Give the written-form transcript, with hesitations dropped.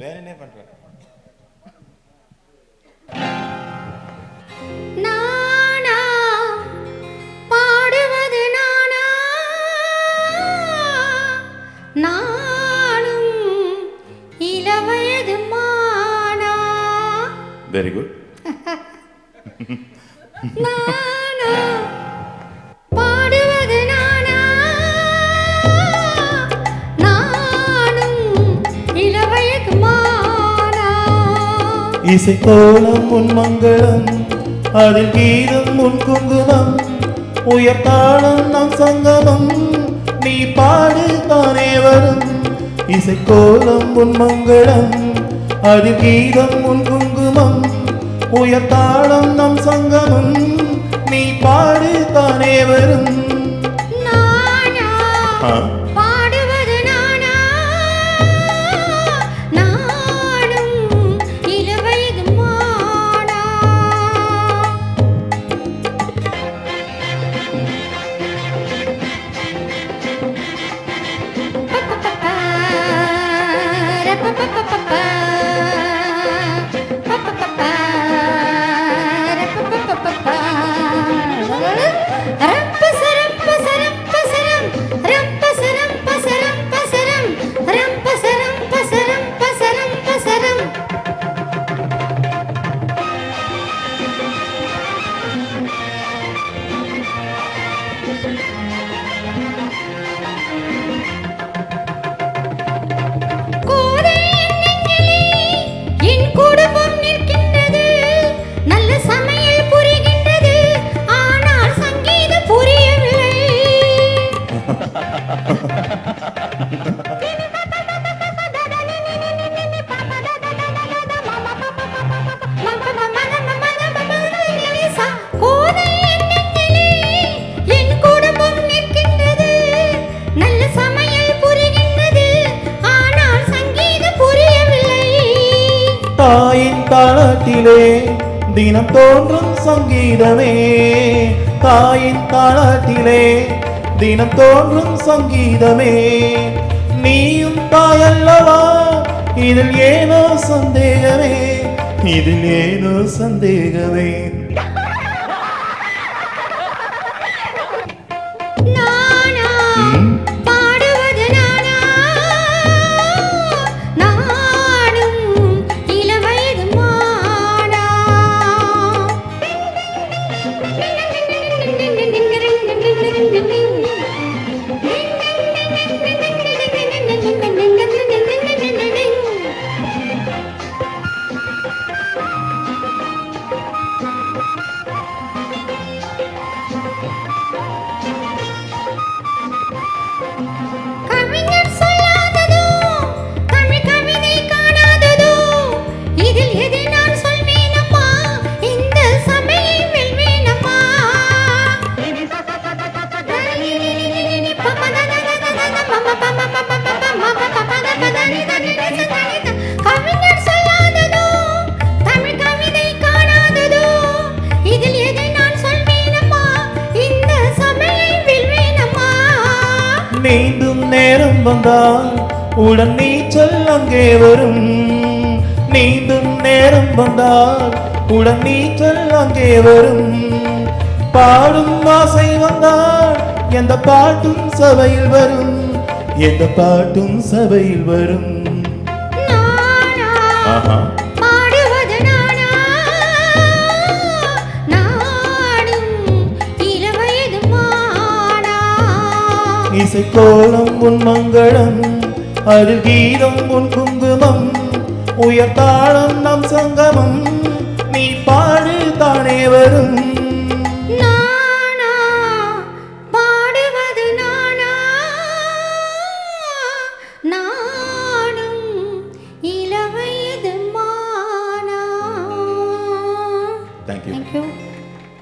வேற என்ன பண்ற? நானா பாடுவது நானா, நானும் இளவயது மானா. Very good. நானா பாடுவது நானா, நானும் இளவயது மானா. இசைக்கோலம் உன் மங்களம், அதில் கீதம் உன் குங்குமம், உயர்த்தாளம் நம் சங்கமம், நீ பாடு தானே வரும். இசைக்கோலம் உன் மங்களம், அதில் கீதம் உன் குங்குமம், உயர்த்தாளம் நம் சங்கமம், நீ பாடு தானே வரும். நானா பாடுவது நானா, நானும் இளவயது மானா. என் குடும்பம் நிற்கின்றது, நல்ல சமையல் புரிகின்றது, ஆனால் சங்கீதம் புரியவில்லை. கோதை என் நெஞ்சிலே என் குடும்பம் நிற்கின்றது, நல்ல சமையல் புரிகின்றது, ஆனால் சங்கீதம் புரியவில்லை. தாயின் தாளாட்டிலே தினம் தோன்றும் சங்கீதமே, தாயின் தாளாட்டிலே தினம் தோன்றும் சங்கீதமே, நீயும் தாயல்லவா, இதில் ஏனோ சந்தேகமே, இதில் ஏனோ சந்தேகமே. நானா பாடுவது நானா, நானும் இளவயது மானா. கவிஞர் சொல்லாததோ, தமிழ் கவிதை காணாததோ, இதில் எதை நான் சொல்வேனம்மா, இந்த சபையை வெல்வேனம்மா. கவிஞர் சொல்லாததோ, தமிழ் கவிதை காணாததோ, இதில் எதை நான் சொல்வேனம்மா, இந்த சபையை வெல்வேனம்மா. நீந்தும் நேரம் வந்தால் உடன் நீச்சல் அங்கே வரும், நீந்தும் நேரம் வந்தால் உடன் நீச்சல் அங்கே வரும், பாடும் ஆசை வந்தால் எந்த பாட்டும் சபையில் வரும், எந்த பாட்டும் சபையில் வரும். நானா ஆஹா. பாடுவது நானா, நானும் இளவயது மானா. இசைக்கோலம் உன் மங்களம், அதில் கீதம் உன் குங்குமம், உயர்த்தாளம் நம் சங்கமம், நீ பாடு தானே வரும்.